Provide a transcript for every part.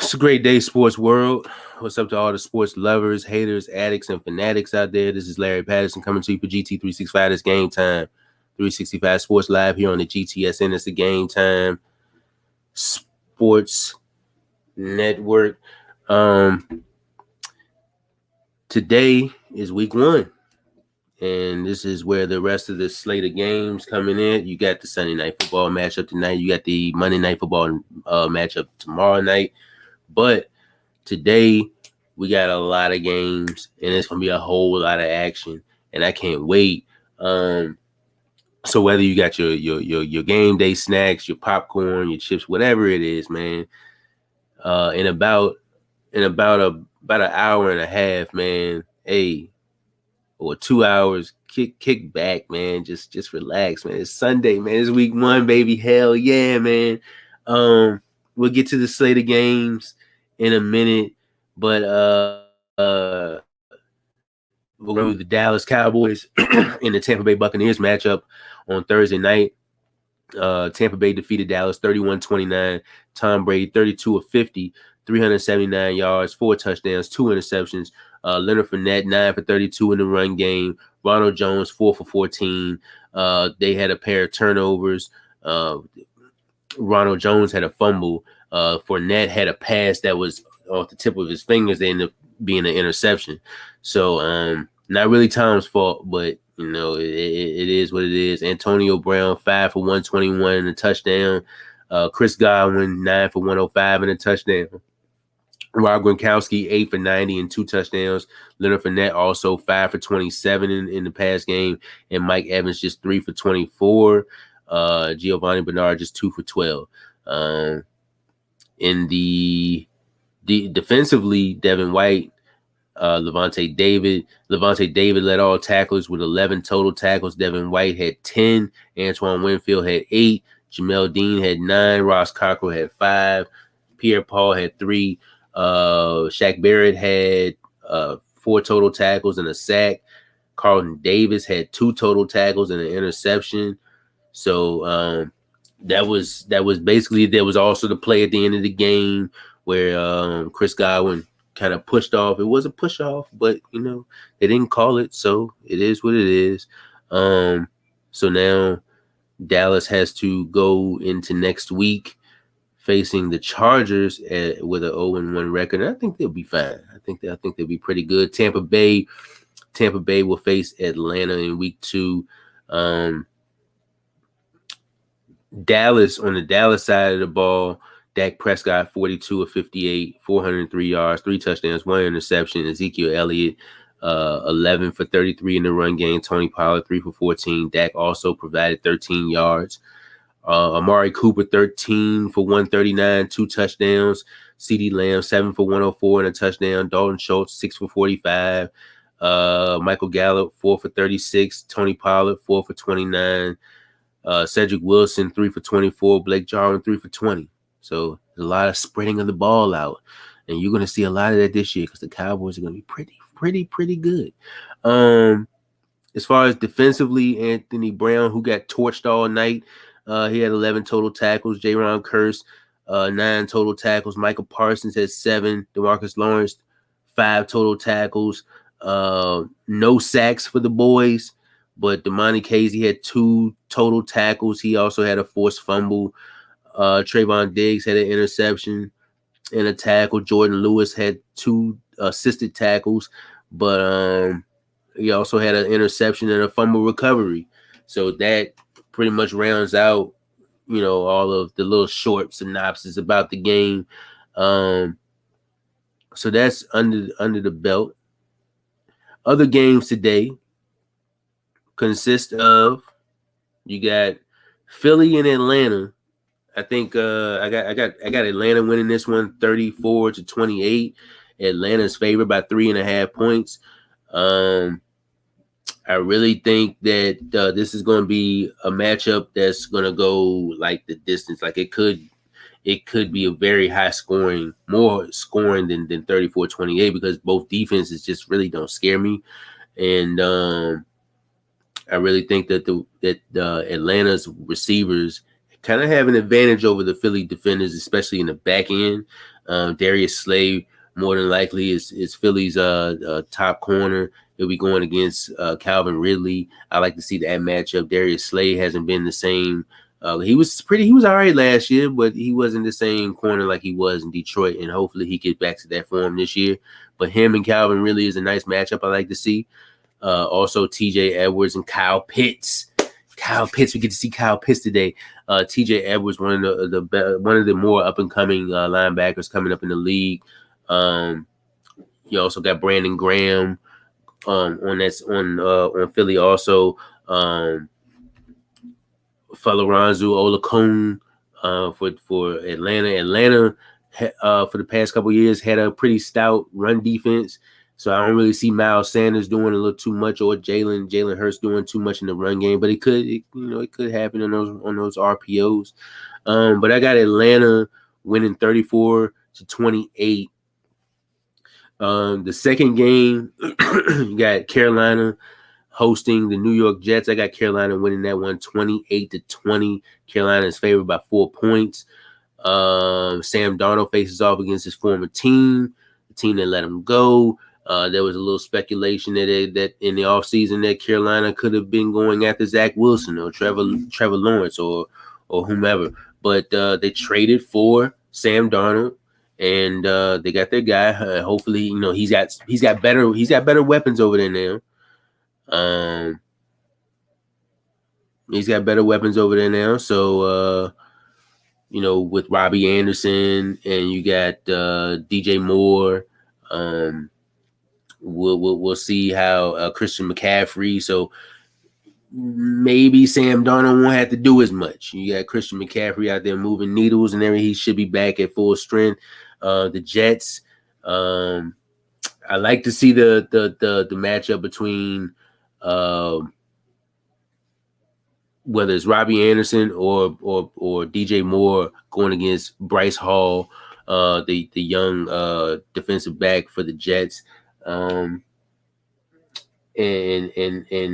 It's a great day, sports world. What's up to all the sports lovers, haters, addicts, and fanatics out there? This is Larry Patterson coming to you for GT365. This Game Time 365 Sports Live here on the GTSN. It's the Game Time Sports Network. Today is week 1. And this is where the rest of the slate of games coming in. You got the Sunday night football matchup tonight. You got the Monday night football matchup tomorrow night. But today we got a lot of games, and it's gonna be a whole lot of action, and I can't wait. So whether you got your game day snacks, your popcorn, your chips, whatever it is, man, in about an hour and a half, man, or 2 hours, kick back, man. Just relax, man. It's Sunday, man. It's week 1, baby. Hell yeah, man. We'll get to the slate of games in a minute, but we're going to the Dallas Cowboys in the Tampa Bay Buccaneers matchup on Thursday night. Tampa Bay defeated Dallas 31-29. Tom Brady 32 of 50, 379 yards, 4 touchdowns, 2 interceptions. Leonard Fournette 9 for 32 in the run game. Ronald Jones 4 for 14. They had a pair of turnovers. Ronald Jones had a fumble. Fournette had a pass that was off the tip of his fingers. They ended up being an interception. So not really Tom's fault, but you know it is what it is. Antonio Brown 5 for 121 and a touchdown. Chris Godwin 9 for 105 and a touchdown. Rob Gronkowski 8 for 90 and 2 touchdowns. Leonard Fournette also 5 for 27 in the pass game, and Mike Evans just 3 for 24. Giovanni Bernard just 2 for 12. In the defensively, Devin White, Levante David led all tacklers with 11 total tackles. Devin White had 10. Antoine Winfield had 8. Jamel Dean had 9. Ross Cockrell had 5. Pierre Paul had 3. Shaq Barrett had 4 total tackles and a sack. Carlton Davis had 2 total tackles and an interception. So that was basically, there was also the play at the end of the game where Chris Godwin kind of pushed off. It was a push off, but you know they didn't call it, so it is what it is. So now Dallas has to go into next week facing the Chargers with an 0-1 record. And I think they'll be fine. I think they'll be pretty good. Tampa Bay will face Atlanta in week 2. Dallas, on the Dallas side of the ball, Dak Prescott 42 of 58, 403 yards, 3 touchdowns, 1 interception. Ezekiel Elliott 11 for 33 in the run game. Tony Pollard 3 for 14. Dak also provided 13 yards. Amari Cooper 13 for 139, 2 touchdowns. CeeDee Lamb 7 for 104 and a touchdown. Dalton Schultz 6 for 45. Michael Gallup 4 for 36. Tony Pollard 4 for 29. Cedric Wilson 3 for 24. Blake Jarwin 3 for 20. So there's a lot of spreading of the ball out, and you're going to see a lot of that this year because the Cowboys are going to be pretty good. As far as defensively, Anthony Brown, who got torched all night, he had 11 total tackles. Jaron Kearse 9 total tackles. Michael Parsons had 7. DeMarcus Lawrence 5 total tackles. No sacks for the boys, but Damani Casey had 2 total tackles. He also had a forced fumble. Trayvon Diggs had an interception and a tackle. Jordan Lewis had 2 assisted tackles, but he also had an interception and a fumble recovery. So that pretty much rounds out, you know, all of the little short synopsis about the game. So that's under the belt. Other games today consist of, you got Philly and Atlanta. I think I got Atlanta winning this one 34-28. Atlanta's favored by 3.5 points. I really think that this is going to be a matchup that's going to go like the distance. Like it could be a very high scoring, more scoring than 34-28, because both defenses just really don't scare me. And I really think that Atlanta's receivers kind of have an advantage over the Philly defenders, especially in the back end. Darius Slay more than likely is Philly's top corner. He'll be going against Calvin Ridley. I like to see that matchup. Darius Slay hasn't been the same. He was all right last year, but he wasn't the same corner like he was in Detroit, and hopefully he gets back to that form this year. But him and Calvin Ridley is a nice matchup I like to see. Also, TJ Edwards and Kyle Pitts. We get to see Kyle Pitts today. TJ Edwards, one of the more up and coming linebackers coming up in the league. You also got Brandon Graham on Philly also. Falaranzu Olakun for Atlanta. Atlanta for the past couple years had a pretty stout run defense. So I don't really see Miles Sanders doing a little too much, or Jalen Hurts doing too much in the run game. But it could happen on those RPOs. But I got Atlanta winning 34-28. The second game, you got Carolina hosting the New York Jets. I got Carolina winning that one 28-20. Carolina is favored by 4 points. Sam Darnold faces off against his former team, the team that let him go. There was a little speculation that in the offseason that Carolina could have been going after Zach Wilson or Trevor Lawrence or whomever. But they traded for Sam Darnold, and they got their guy. Hopefully, he's got better weapons over there now. He's got better weapons over there now. So with Robbie Anderson and you got DJ Moore. We'll see how Christian McCaffrey. So maybe Sam Darnold won't have to do as much. You got Christian McCaffrey out there moving needles and everything. He should be back at full strength. The Jets. I like to see the matchup between whether it's Robbie Anderson or DJ Moore going against Bryce Hall, the young defensive back for the Jets. And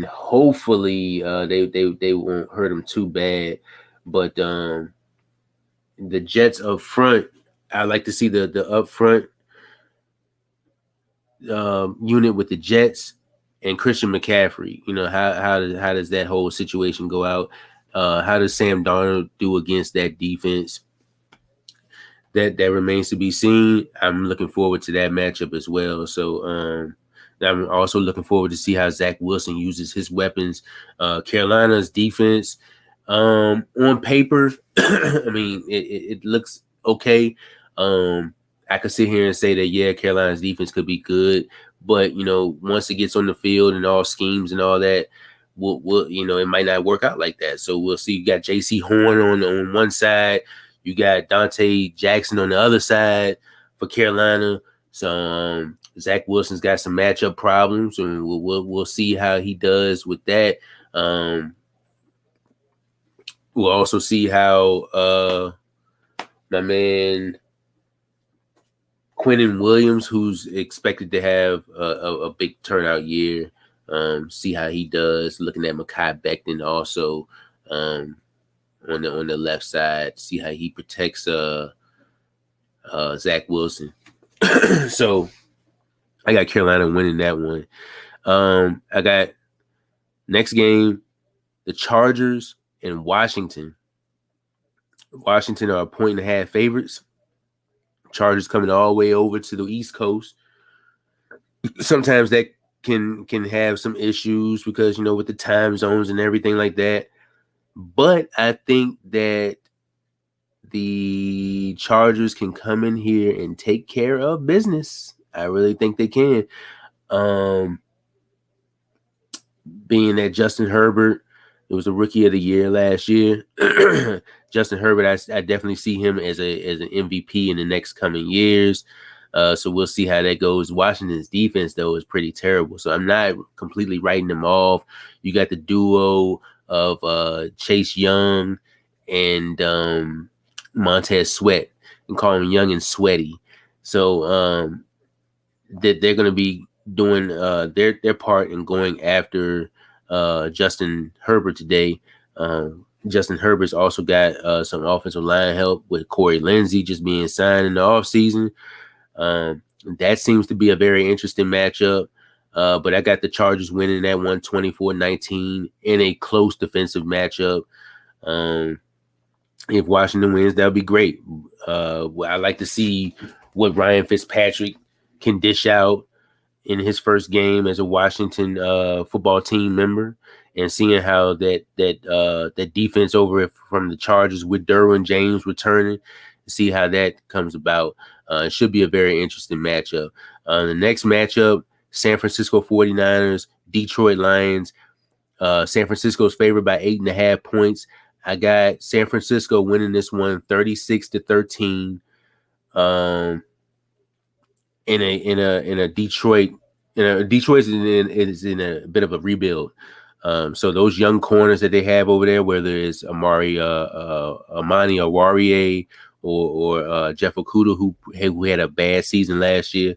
hopefully they won't hurt him too bad. But the Jets up front, I like to see the up front unit with the Jets and Christian McCaffrey. How does that whole situation go out? How does Sam Darnold do against that defense? That remains to be seen. I'm looking forward to that matchup as well. So I'm also looking forward to see how Zach Wilson uses his weapons. Carolina's defense, on paper, I mean, it looks okay. I could sit here and say that, Carolina's defense could be good. But, once it gets on the field and all schemes and all that, we'll it might not work out like that. So we'll see. You got J.C. Horn on one side. You got Dante Jackson on the other side for Carolina. So Zach Wilson's got some matchup problems, and we'll see how he does with that. We'll also see how my man Quinnen Williams, who's expected to have a big turnout year, see how he does. Looking at Mekhi Becton also. On the left side, see how he protects Zach Wilson. So I got Carolina winning that one. I got next game, the Chargers and Washington. Washington are 1.5 favorites. Chargers coming all the way over to the East Coast. Sometimes that can have some issues because with the time zones and everything like that. But I think that the Chargers can come in here and take care of business. I really think they can. Being that Justin Herbert, it was a rookie of the year last year. Justin Herbert, I definitely see him as an MVP in the next coming years. So we'll see how that goes. Washington's defense, though, is pretty terrible. So I'm not completely writing them off. You got the duo of Chase Young and Montez Sweat, and call him Young and Sweaty. So that they're going to be doing their part in going after Justin Herbert today. Justin Herbert's also got some offensive line help with Corey Lindsey just being signed in the offseason. That seems to be a very interesting matchup. But I got the Chargers winning that 124-19 in a close defensive matchup. If Washington wins, that would be great. I like to see what Ryan Fitzpatrick can dish out in his first game as a Washington football team member, and seeing how that defense over from the Chargers with Derwin James returning, see how that comes about. It should be a very interesting matchup. The next matchup, San Francisco 49ers, Detroit Lions. San Francisco's favored by 8.5 points. I got San Francisco winning this one 36-13. In a Detroit, Detroit is in a bit of a rebuild. So those young corners that they have over there, whether it's Amani Oruwariye or Jeff Okudah, who had a bad season last year,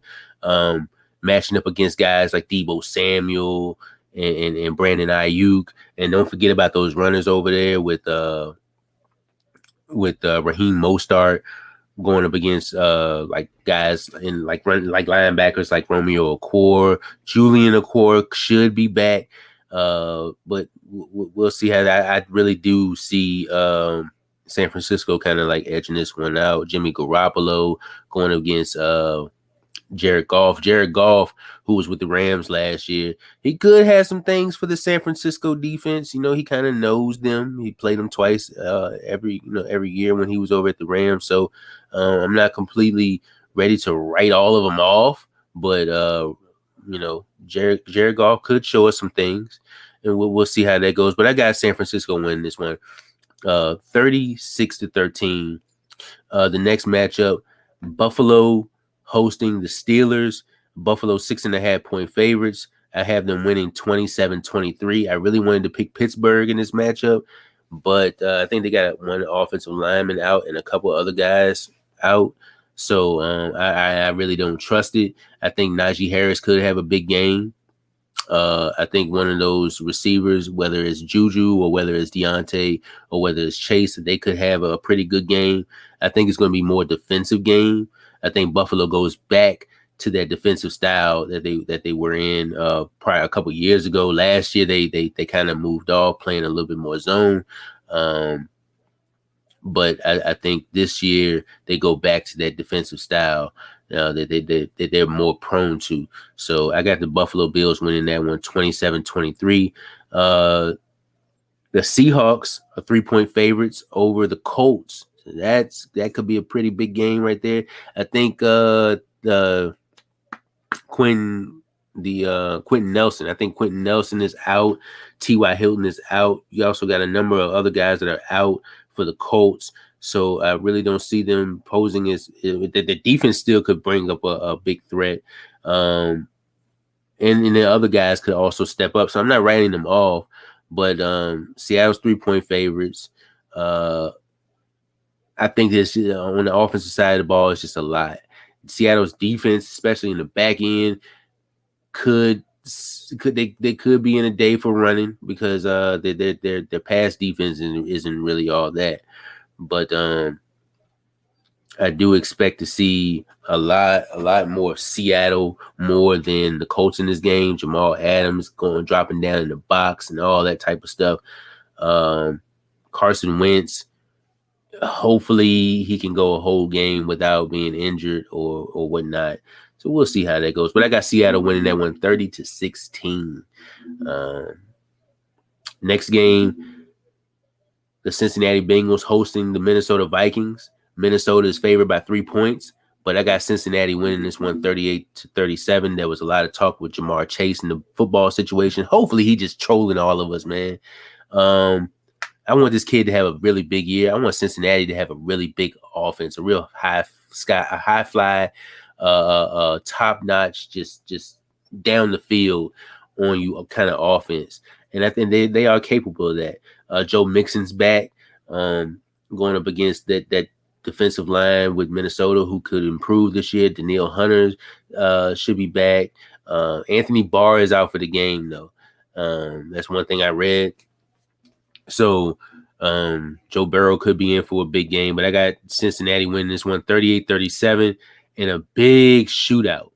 matching up against guys like Deebo Samuel and Brandon Ayuk, and don't forget about those runners over there with Raheem Mostert going up against like guys in like linebackers like Romeo Okwara. Julian Okwara should be back, but we'll see how that. I really do see San Francisco kind of like edging this one out. Jimmy Garoppolo going against Jared Goff. Jared Goff, who was with the Rams last year, he could have some things for the San Francisco defense. He kind of knows them. He played them twice every year when he was over at the Rams. So I'm not completely ready to write all of them off, but Jared Goff could show us some things, and we'll see how that goes. But I got San Francisco winning this one, 36-13. The next matchup, Buffalo hosting the Steelers. Buffalo 6.5 point favorites. I have them winning 27-23. I really wanted to pick Pittsburgh in this matchup, but I think they got one offensive lineman out and a couple other guys out. So I really don't trust it. I think Najee Harris could have a big game. I think one of those receivers, whether it's Juju or whether it's Deontay or whether it's Chase, they could have a pretty good game. I think it's going to be more defensive game. I think Buffalo goes back to that defensive style that they were in prior a couple years ago. Last year they kind of moved off, playing a little bit more zone. But I think this year they go back to that defensive style that they're more prone to. So I got the Buffalo Bills winning that one 27-23. The Seahawks are 3-point favorites over the Colts. So that could be a pretty big game right there. I think Quentin Nelson. I think Quentin Nelson is out. T.Y. Hilton is out. You also got a number of other guys that are out for the Colts. So I really don't see them posing as the defense still could bring up a big threat. And the other guys could also step up. So I'm not writing them off, but Seattle's 3-point favorites. I think this on the offensive side of the ball is just a lot. Seattle's defense, especially in the back end, could be in a day for running because their pass defense isn't really all that. But I do expect to see a lot more Seattle more than the Colts in this game. Jamal Adams dropping down in the box and all that type of stuff. Carson Wentz, hopefully he can go a whole game without being injured or whatnot. So we'll see how that goes. But I got Seattle winning that one 30-16. Next game, the Cincinnati Bengals hosting the Minnesota Vikings. Minnesota is favored by 3 points, but I got Cincinnati winning this one 38-37. There was a lot of talk with Jamar Chase in the football situation. Hopefully he just trolling all of us, man. I want this kid to have a really big year. I want Cincinnati to have a really big offense, a real high fly, top notch, just down the field on you kind of offense. And I think they are capable of that. Joe Mixon's back, going up against that defensive line with Minnesota, who could improve this year. Danielle Hunter should be back. Anthony Barr is out for the game, though. That's one thing I read. So Joe Burrow could be in for a big game, but I got Cincinnati winning this one 38-37 in a big shootout.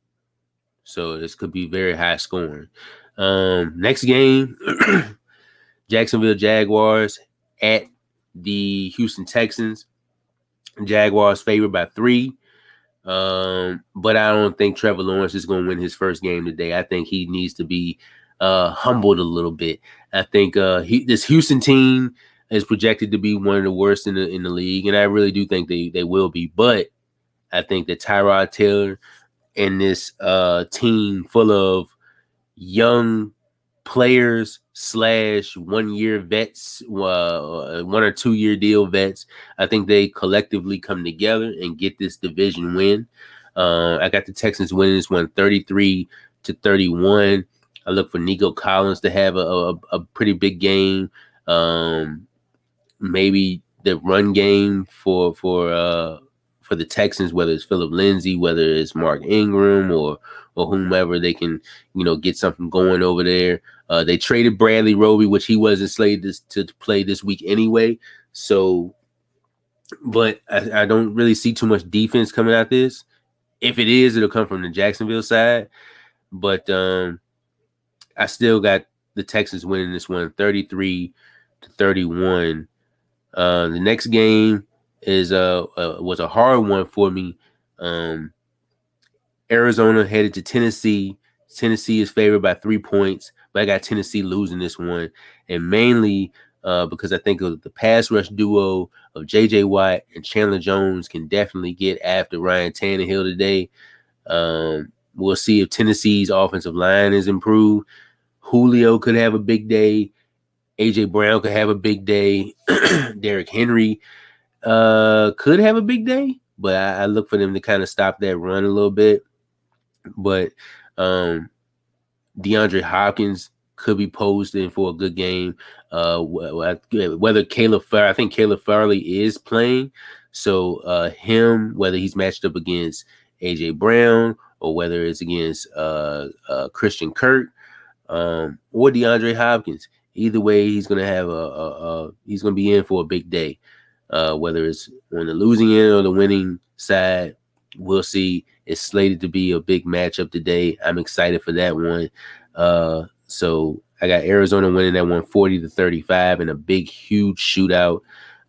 So this could be very high scoring. Next game, Jacksonville Jaguars at the Houston Texans. Jaguars favored by 3. But I don't think Trevor Lawrence is going to win his first game today. I think he needs to be humbled a little bit. I think this Houston team is projected to be one of the worst in the league, and I really do think they will be. But I think that Tyrod Taylor and this team full of young players / 1 year vets, 1 or 2 year deal vets, I think they collectively come together and get this division win. I got the Texans winning this one 33-31. I look for Nico Collins to have a pretty big game. Maybe the run game for the Texans, whether it's Phillip Lindsay, whether it's Mark Ingram or whomever, they can, get something going over there. They traded Bradley Roby, which he wasn't slated to play this week anyway. So, but I don't really see too much defense coming out this. If it is, it'll come from the Jacksonville side. But I still got the Texans winning this one 33-31. The next game was a hard one for me. Arizona headed to Tennessee. Tennessee is favored by 3 points, but I got Tennessee losing this one, and mainly because I think of the pass rush duo of J.J. Watt and Chandler Jones can definitely get after Ryan Tannehill today. We'll see if Tennessee's offensive line is improved. Julio could have a big day. A.J. Brown could have a big day. Derrick Henry could have a big day, but I look for them to kind of stop that run a little bit. But DeAndre Hopkins could be posed in for a good game. Whether Caleb Farley, I think Caleb Farley is playing. So him, whether he's matched up against A.J. Brown or whether it's against Christian Kirk or DeAndre Hopkins, either way, he's gonna have he's gonna be in for a big day. Whether it's on the losing end or the winning side, we'll see. It's slated to be a big matchup today. I'm excited for that one. So I got Arizona winning that one 40-35 in a big, huge shootout.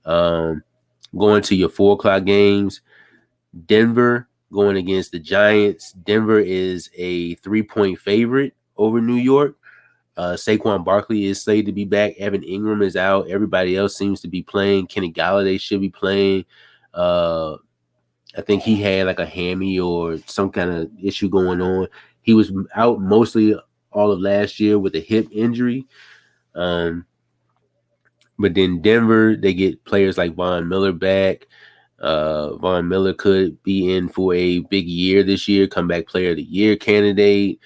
Going to your 4:00 games, Denver going against the Giants. Denver is a 3-point favorite over New York. Saquon Barkley is slated to be back. Evan Ingram is out. Everybody else seems to be playing. Kenny Galladay should be playing. I think he had like a hammy or some kind of issue going on. He was out mostly all of last year with a hip injury. But then Denver, they get players like Von Miller back. Von Miller could be in for a big year this year, comeback player of the year candidate,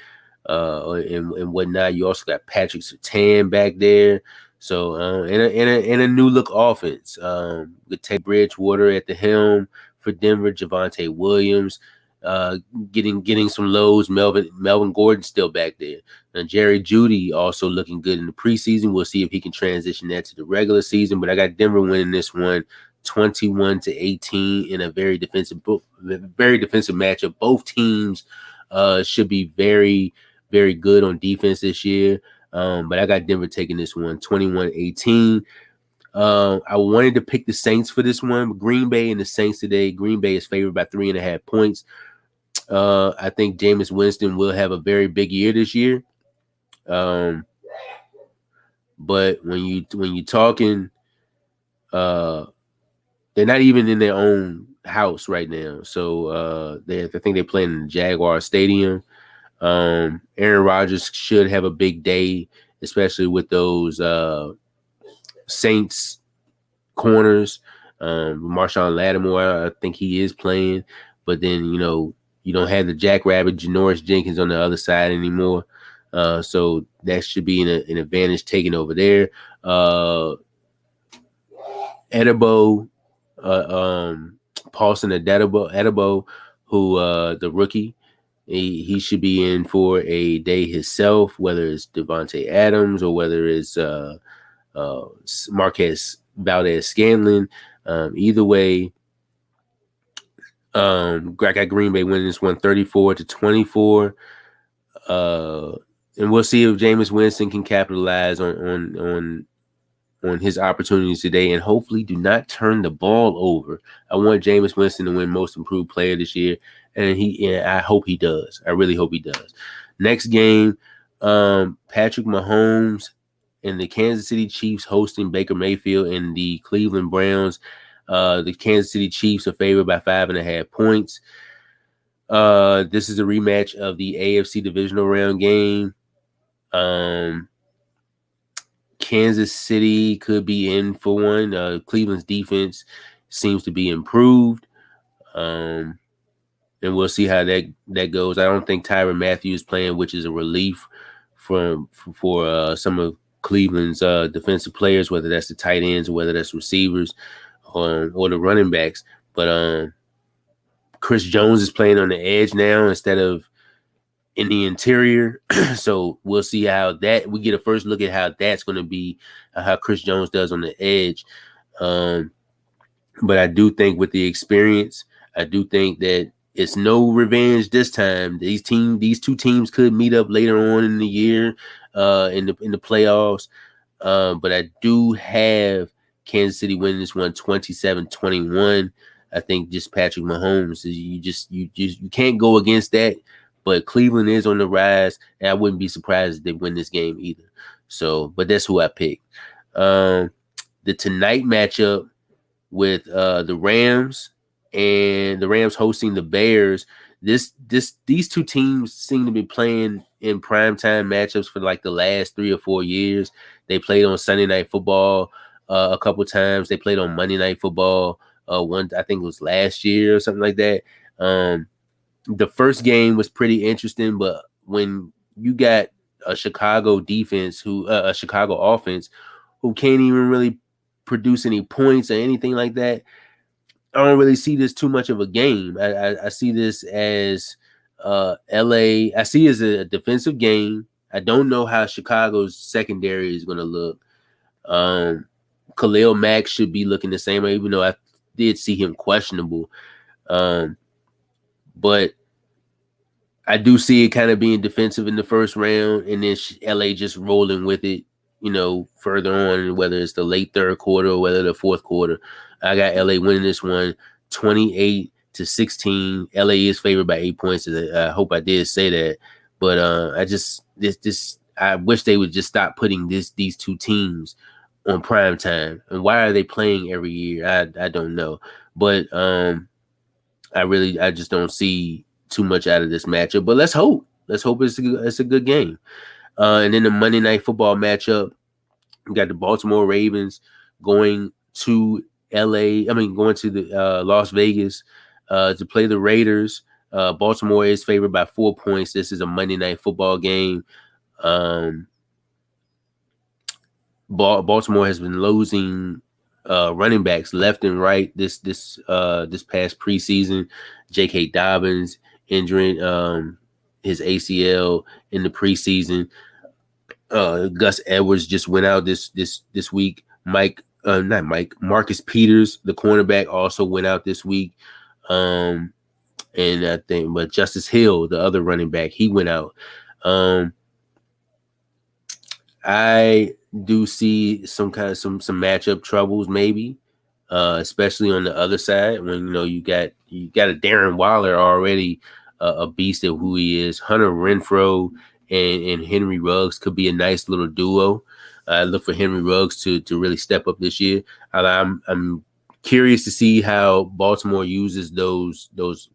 and whatnot. You also got Patrick Surtain back there. So and a new look offense. With Teddy Bridgewater at the helm for Denver, Javonte Williams getting some lows. Melvin Gordon still back there. And Jerry Jeudy also looking good in the preseason. We'll see if he can transition that to the regular season. But I got Denver winning this one 21-18 in a very defensive matchup. Both teams should be very, very good on defense this year. But I got Denver taking this one 21-18. I wanted to pick the Saints for this one. Green Bay and the Saints today. Green Bay is favored by 3.5 points. I think Jameis Winston will have a very big year this year. But when you talking, they're not even in their own house right now. So I think they're playing in the Jaguar Stadium. Aaron Rodgers should have a big day, especially with those Saints corners. Marshawn Lattimore, I think he is playing, but then you don't have the Jackrabbit Janoris Jenkins on the other side anymore. So that should be an advantage taken over there. Edebo, Paulson Edebo, who the rookie, he should be in for a day himself, whether it's Devontae Adams or whether it's Marquez Valdez-Scantling. Either way, I got Green Bay winning this one 34-24. And we'll see if Jameis Winston can capitalize on his opportunities today, and hopefully do not turn the ball over. I want Jameis Winston to win Most Improved Player this year, and I hope he does. I really hope he does. Next game, Patrick Mahomes and the Kansas City Chiefs hosting Baker Mayfield and the Cleveland Browns. The Kansas City Chiefs are favored by 5.5 points. This is a rematch of the AFC divisional round game. Kansas City could be in for one. Cleveland's defense seems to be improved. And we'll see how that goes. I don't think Tyrann Mathieu is playing, which is a relief for some of Cleveland's defensive players, whether that's the tight ends or whether that's receivers or the running backs. But Chris Jones is playing on the edge now instead of in the interior. So we'll see how we get a first look at how that's going to be, how Chris Jones does on the edge. But I do think with the experience, I do think that it's no revenge this time. These two teams could meet up later on in the year in the playoffs. But I do have Kansas City winning this one 27-21. I think just Patrick Mahomes, you can't go against that. But Cleveland is on the rise, and I wouldn't be surprised if they win this game either. So, but that's who I picked. The tonight matchup with the Rams and the Rams hosting the Bears. These two teams seem to be playing in primetime matchups for like the last 3 or 4 years. They played on Sunday Night Football a couple times. They played on Monday Night Football one, I think it was last year or something like that. The first game was pretty interesting, but when you got a Chicago defense a Chicago offense who can't even really produce any points or anything like that, I don't really see this too much of a game. I see this as LA. I see it as a defensive game. I don't know how Chicago's secondary is going to look. Khalil Mack should be looking the same way, even though I did see him questionable. But I do see it kind of being defensive in the first round, and then LA just rolling with it, further on, whether it's the late third quarter or whether the fourth quarter. I got LA winning this one 28-16. LA is favored by 8 points. I hope I did say that. But I wish they would just stop putting these two teams on prime time. And why are they playing every year? I don't know. But I just don't see too much out of this matchup. But let's hope. Let's hope it's a good game. And then the Monday Night Football matchup, we got the Baltimore Ravens going to going to the Las Vegas to play the Raiders. Baltimore is favored by 4 points. This is a Monday Night Football game. Baltimore has been losing running backs left and right this past preseason. J.K. Dobbins injuring his ACL in the preseason. Gus Edwards just went out this week. Marcus Peters, the cornerback, also went out this week. And I think, but Justice Hill, the other running back, he went out. I do see some matchup troubles, maybe, especially on the other side when you got a Darren Waller already a beast at who he is. Hunter Renfrow and Henry Ruggs could be a nice little duo. I look for Henry Ruggs to really step up this year. I'm curious to see how Baltimore uses those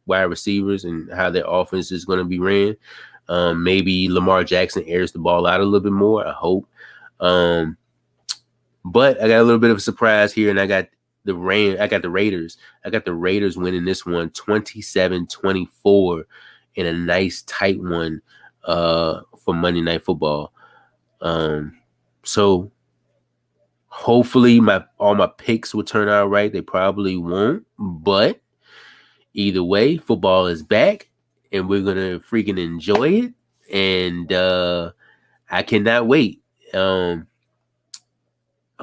wide receivers and how their offense is going to be ran. Maybe Lamar Jackson airs the ball out a little bit more. I hope. But I got a little bit of a surprise here, and I got the Raiders. I got the Raiders winning this one 27-24 in a nice tight one for Monday Night Football. So hopefully all my picks will turn out right. They probably won't, but either way, football is back, and we're gonna freaking enjoy it. And I cannot wait.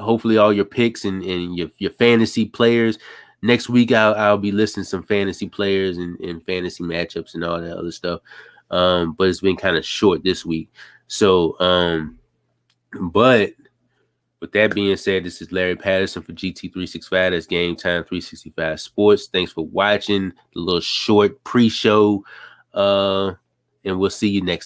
hopefully all your picks and your fantasy players. Next week I'll be listing some fantasy players and fantasy matchups and all that other stuff. But it's been kind of short this week. So but with that being said, this is Larry Patterson for GT365. That's Game Time 365 Sports. Thanks for watching the little short pre-show. And we'll see you next time.